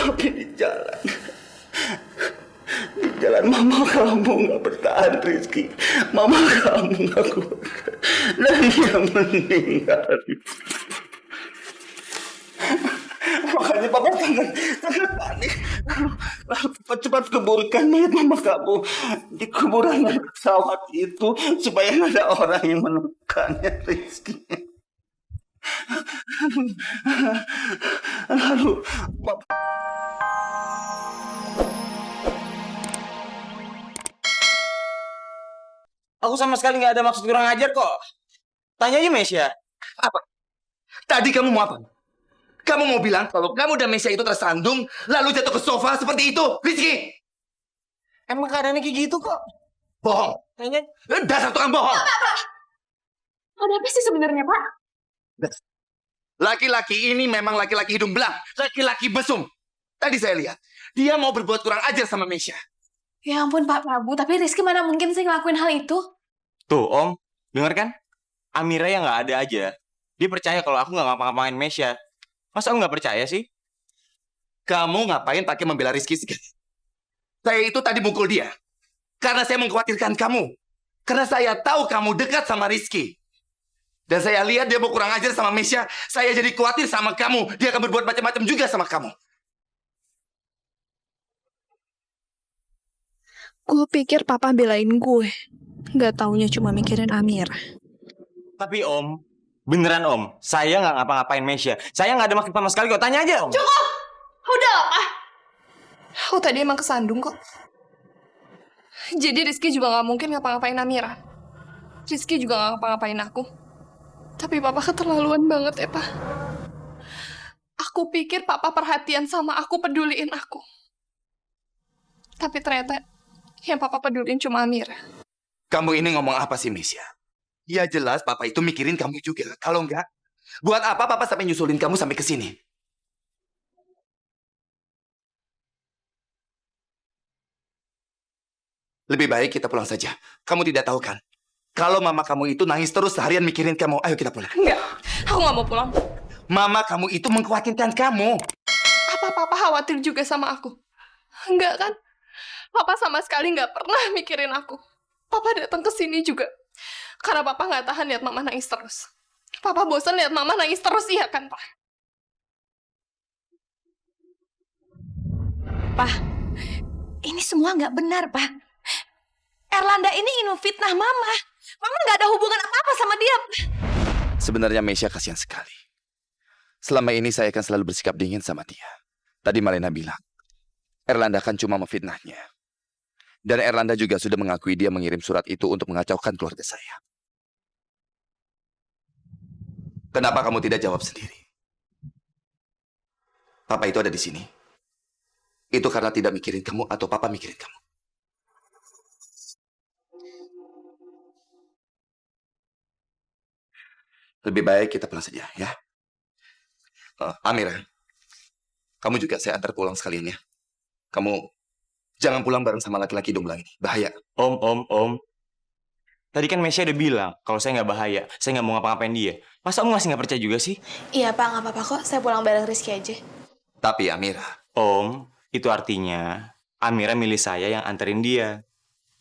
Tapi di jalan mama kamu nggak bertahan, Rizky. Mama kamu nggak kuat dan dia meninggal. Makanya papa sangat panik. Lalu cepat kuburkan mayat mama kamu di kuburan pesawat itu supaya nggak ada orang yang menemukannya, Rizky. Lalu papa... Aku sama sekali nggak ada maksud kurang ajar kok. Tanya aja Mesya. Apa? Tadi kamu mau apa? Kamu mau bilang kalau kamu dan Mesya itu tersandung, lalu jatuh ke sofa seperti itu, Rizky? Emang keadaannya kayak gitu kok. Bohong. Tanya. Dasar tukang bohong. Pak. Ada apa sih sebenarnya, Pak? Laki-laki ini memang laki-laki hidung belang, laki-laki mesum. Tadi saya lihat, dia mau berbuat kurang ajar sama Mesya. Ya ampun Pak Prabu, tapi Rizky mana mungkin sih ngelakuin hal itu? Tuh Om, denger kan? Amira yang nggak ada aja. Dia percaya kalau aku nggak ngapa-ngapain Mesya. Masa Om nggak percaya sih? Kamu ngapain pakai membela Rizky segala? Saya itu tadi mukul dia. Karena saya mengkhawatirkan kamu. Karena saya tahu kamu dekat sama Rizky. Dan saya lihat dia mau kurang ajar sama Mesya. Saya jadi khawatir sama kamu. Dia akan berbuat macam-macam juga sama kamu. Gue pikir papa belain gue. Gak taunya cuma mikirin Amira. Tapi Om, beneran Om, saya nggak ngapa-ngapain Mesya. Saya nggak ada maksud sama sekali kok. Tanya aja Om. Cukup! Udah lah, Pak. Aku tadi emang kesandung kok. Jadi Rizky juga gak mungkin ngapa-ngapain Amira. Rizky juga gak ngapa-ngapain aku. Tapi papa keterlaluan banget ya, Pak. Aku pikir papa perhatian sama aku, peduliin aku. Tapi ternyata yang papa peduliin cuma Amira. Kamu ini ngomong apa sih, Mesya? Ya jelas papa itu mikirin kamu juga. Kalau enggak, buat apa papa sampai nyusulin kamu sampai ke sini? Lebih baik kita pulang saja. Kamu tidak tahu kan? Kalau mama kamu itu nangis terus seharian mikirin kamu. Ayo kita pulang. Enggak, aku gak mau pulang. Mama kamu itu mengkhawatirkan kamu. Apa papa khawatir juga sama aku? Enggak kan? Papa sama sekali gak pernah mikirin aku. Papa datang ke sini juga karena papa gak tahan lihat mama nangis terus. Papa bosan lihat mama nangis terus, iya kan, Pak? Pak, ini semua nggak benar, Pak. Erlanda ini ingin fitnah Mama. Mama nggak ada hubungan apa-apa sama dia. Sebenarnya Mesya kasihan sekali. Selama ini saya akan selalu bersikap dingin sama dia. Tadi Malena bilang, Erlanda kan cuma memfitnahnya. Dan Erlanda juga sudah mengakui dia mengirim surat itu untuk mengacaukan keluarga saya. Kenapa kamu tidak jawab sendiri? Papa itu ada di sini. Itu karena tidak mikirin kamu atau papa mikirin kamu? Lebih baik kita pulang saja, ya. Amira, kamu juga saya antar pulang sekalian ya. Kamu jangan pulang bareng sama laki-laki hidung belang ini. Bahaya. Om. Tadi kan Mesya udah bilang kalau saya nggak bahaya, saya nggak mau ngapa-ngapain dia. Masa Om masih nggak percaya juga sih? Iya Pak, nggak apa-apa kok. Saya pulang bareng Rizky aja. Tapi Amira, Om, itu artinya Amira milih saya yang anterin dia.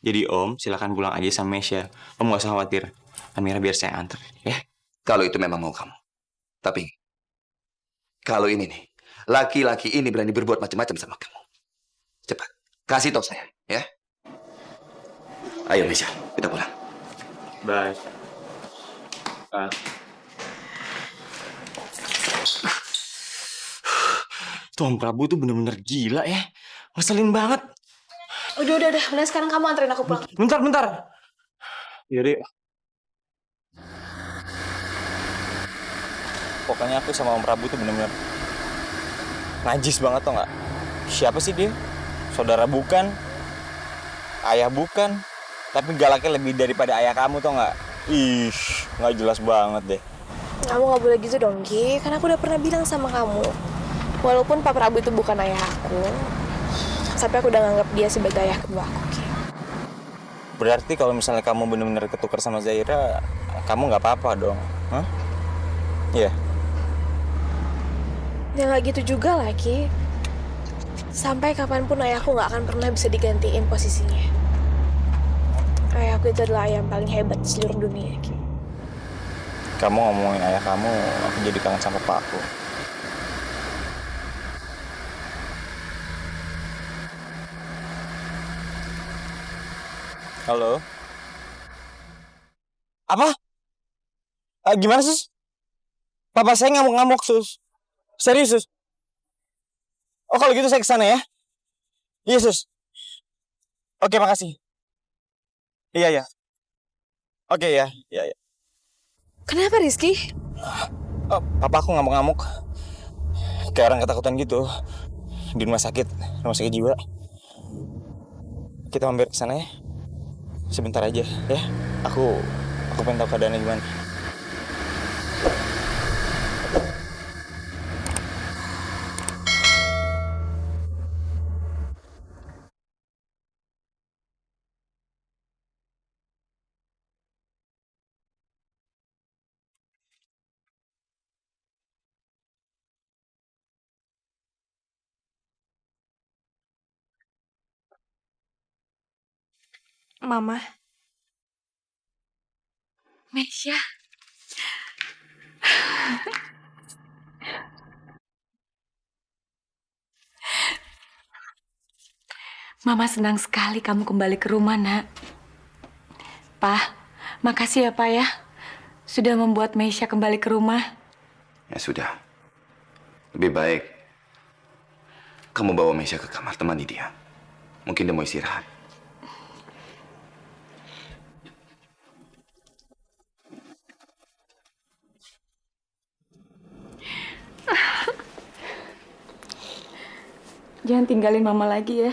Jadi Om, silakan pulang aja sama Mesya. Om nggak usah khawatir. Amira biar saya anter, ya. kalau itu memang mau kamu. Tapi kalau ini nih, laki-laki ini berani berbuat macam-macam sama kamu. Cepat, kasih tahu saya, ya. Ayo Mesya, kita pulang. Bye. Tuh Om Prabu tuh bener-bener gila ya. Ngeselin banget. Udah. Mending sekarang kamu anterin aku pulang. Bentar. Yaudah. Pokoknya aku sama Om Prabu tuh bener-bener najis banget tau nggak? Siapa sih dia? Saudara bukan, ayah bukan, tapi galaknya lebih daripada ayah kamu tau nggak? Ih, nggak jelas banget deh. Kamu nggak boleh gitu dong, Ki. Karena aku udah pernah bilang sama kamu. Walaupun Pak Prabu itu bukan ayah aku, tapi aku udah nganggap dia sebagai ayah kedua aku, Ki. Berarti kalau misalnya kamu bener-bener ketukar sama Zaira, kamu nggak apa-apa dong, hah? Iya. Ya nggak gitu juga lah, Ki. Sampai kapanpun ayahku nggak akan pernah bisa digantiin posisinya. Ayahku itu adalah ayah yang paling hebat di seluruh dunia. Kamu ngomongin ayah kamu, aku jadi kangen sama papa aku. Halo? Apa? Gimana, Sus? Papa saya ngamuk-ngamuk, Sus. Serius, Sus? Oh, kalau gitu saya kesana ya? Iya, Sus. Oke, makasih. Iya, ya. Oke, ya. Iya, ya. Kenapa Rizky? Papa aku ngamuk-ngamuk. Kayak orang ketakutan gitu. Di rumah sakit jiwa. Kita mampir ke sana ya. Sebentar aja, ya. Aku pengen tahu keadaannya gimana. Mama. Mesya. Mama senang sekali kamu kembali ke rumah, Nak. Pak, makasih ya, Pak ya. Sudah membuat Mesya kembali ke rumah. Ya sudah. Lebih baik kamu bawa Mesya ke kamar, temani dia. Mungkin dia mau istirahat. Jangan tinggalin Mama lagi ya.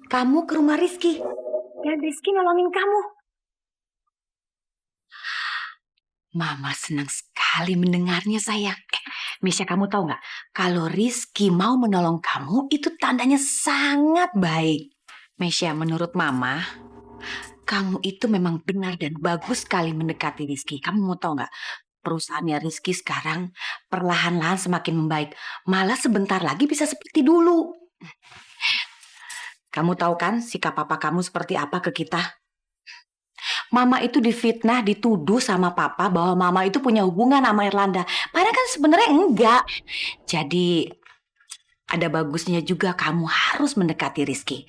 Kamu ke rumah Rizky. Dan Rizky nolongin kamu. Mama senang sekali mendengarnya, sayang. Mesya, kamu tahu nggak? Kalau Rizky mau menolong kamu, itu tandanya sangat baik. Mesya, menurut Mama, kamu itu memang benar dan bagus sekali mendekati Rizky. Kamu mau tahu nggak? Perusahaannya Rizky sekarang perlahan-lahan semakin membaik. Malah sebentar lagi bisa seperti dulu. Kamu tahu kan sikap papa kamu seperti apa ke kita? Mama itu difitnah, dituduh sama papa bahwa mama itu punya hubungan sama Erlanda. Padahal kan sebenarnya enggak. Jadi ada bagusnya juga kamu harus mendekati Rizky.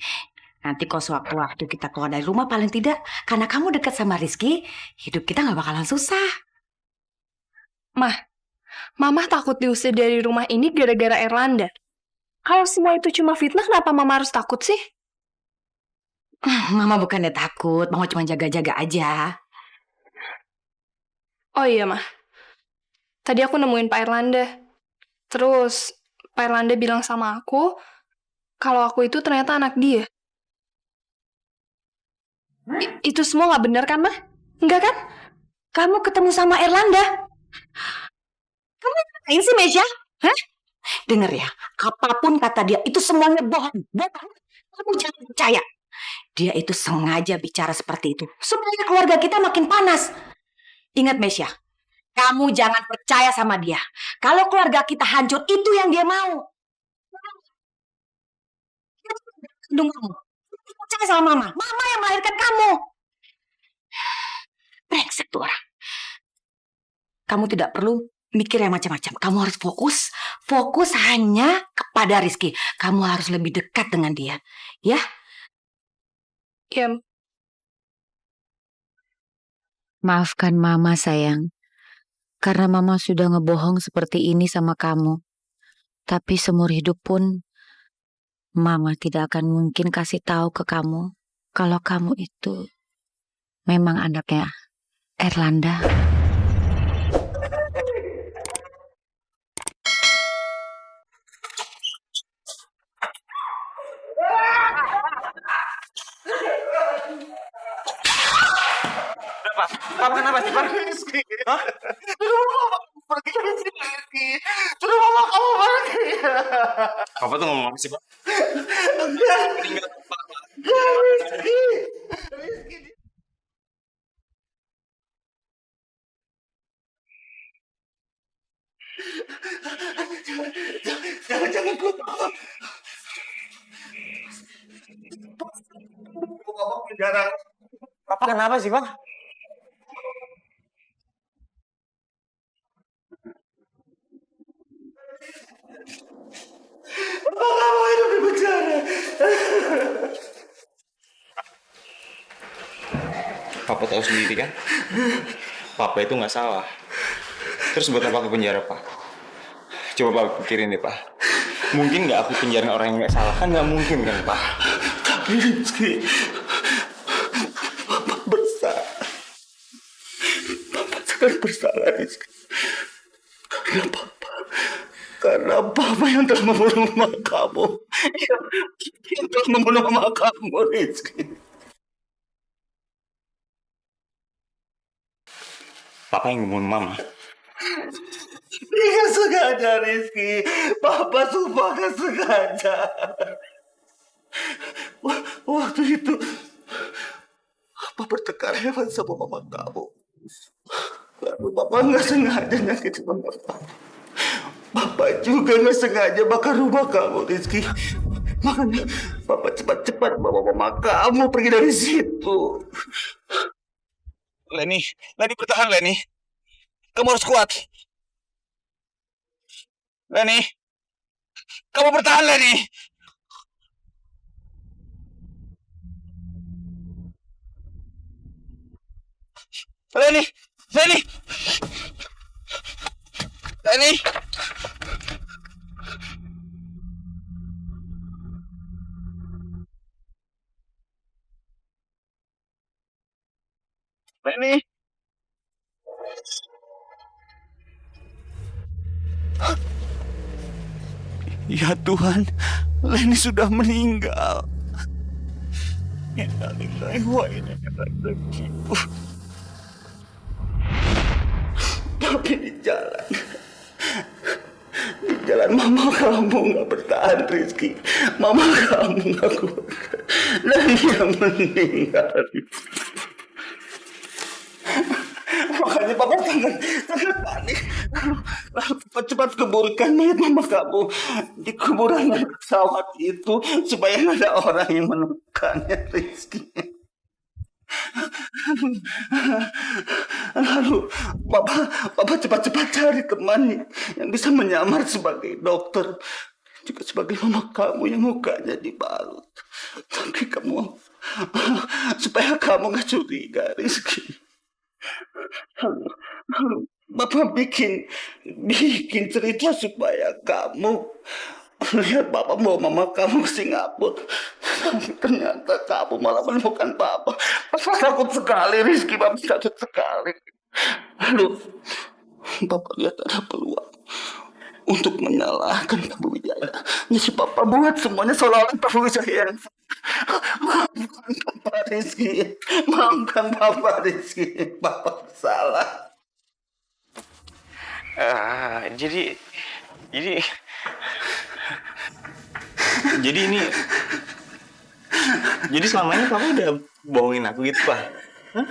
Nanti kalau sewaktu-waktu kita keluar dari rumah paling tidak, karena kamu dekat sama Rizky, hidup kita nggak bakalan susah. Mama takut diusir dari rumah ini gara-gara Erlanda. Kalau semua itu cuma fitnah, kenapa Mama harus takut sih? Mama bukannya takut, Mama cuma jaga-jaga aja. Oh iya, Mah. Tadi aku nemuin Pak Erlanda. Terus Pak Erlanda bilang sama aku kalau aku itu ternyata anak dia. Itu semua nggak benar kan, Mah? Enggak kan? Kamu ketemu sama Erlanda? Kamu ngapain sih, Mesya? Hah? Dengar ya, apapun kata dia, itu semuanya bohong. Bohong. Kamu jangan percaya. Dia itu sengaja bicara seperti itu, supaya keluarga kita makin panas. Ingat, Mesya, kamu jangan percaya sama dia. Kalau keluarga kita hancur, itu yang dia mau. Kandung kamu. Percaya sama Mama. Mama yang melahirkan kamu. Brengsek tuh orang. Kamu tidak perlu mikir yang macam-macam. Kamu harus fokus hanya kepada Rizky. Kamu harus lebih dekat dengan dia, ya? Ya, Maafkan Mama, sayang. Karena Mama sudah ngebohong seperti ini sama kamu. Tapi seumur hidup pun, Mama tidak akan mungkin kasih tahu ke kamu kalau kamu itu memang anaknya Erlanda. Papa kenapa sih, Pak? Rizky. Hah? Pergi Rizky. Sudah mama kamu pergi. Papa tuh ngomong apa sih, Pak? Rizky. Jangan Papa penjara. Papa kenapa sih, Pak? Kamu hidup di penjara. Papa tahu sendiri kan? Papa itu nggak salah. Terus buat apa ke penjara, Pak? Coba Pak pikirin deh, Pak. Mungkin nggak aku penjara orang yang nggak salah? Kan nggak mungkin kan, Pak? Tapi Rizky, Papa bersalah. Papa sangat bersalah, Rizky. Karena Papa yang telah membunuh mama kamu. Yang telah membunuh mama kamu, Rizky. Papa yang membunuh Mama. Dia sengaja, Rizky. Papa sumpah gak sengaja. Waktu itu, Papa bertengkar hebat sama mama kamu. Lalu Papa gak sengaja nyakitin mama kamu. Papa juga gak sengaja bakar rumah kamu, Rizky. Makanya Papa cepat-cepat bawa mama kamu pergi dari situ. Leni bertahan, Leni. Kamu harus kuat. Leni, kamu bertahan, Leni. Leni. Ya Tuhan, Leni sudah meninggal. Innalillahi wa inna ilaihi raji'un. Tapi di jalan mama kamu nggak bertahan, Rizky. Mama kamu nggak kuat. Leni yang meninggal. Makanya Papa sangat panik. Lalu Papa cepat kuburkan mayat mama kamu di kuburan pesawat itu supaya nggak ada orang yang menemukannya, Rizky. Lalu Papa cepat-cepat cari teman yang bisa menyamar sebagai dokter, juga sebagai mama kamu yang mukanya dibalut. Tapi supaya kamu nggak curiga, Rizky. Lalu Bapak bikin cerita supaya kamu lihat Bapak bawa mama kamu ke Singapura. Tapi ternyata kamu malah menemukan Bapak. Bapak takut sekali, Rizky. Bapak takut sekali. Lalu Bapak lihat ada peluang untuk menyalahkan Prabu Wijaya. Jadi Bapak buat semuanya seolah-olah Prabu Wijaya yang maafkan Bapak, Rizky. Maafkan Bapak, Rizky. Bapak salah. Jadi selama ini Papa udah bohongin aku gitu, Pak? Hah?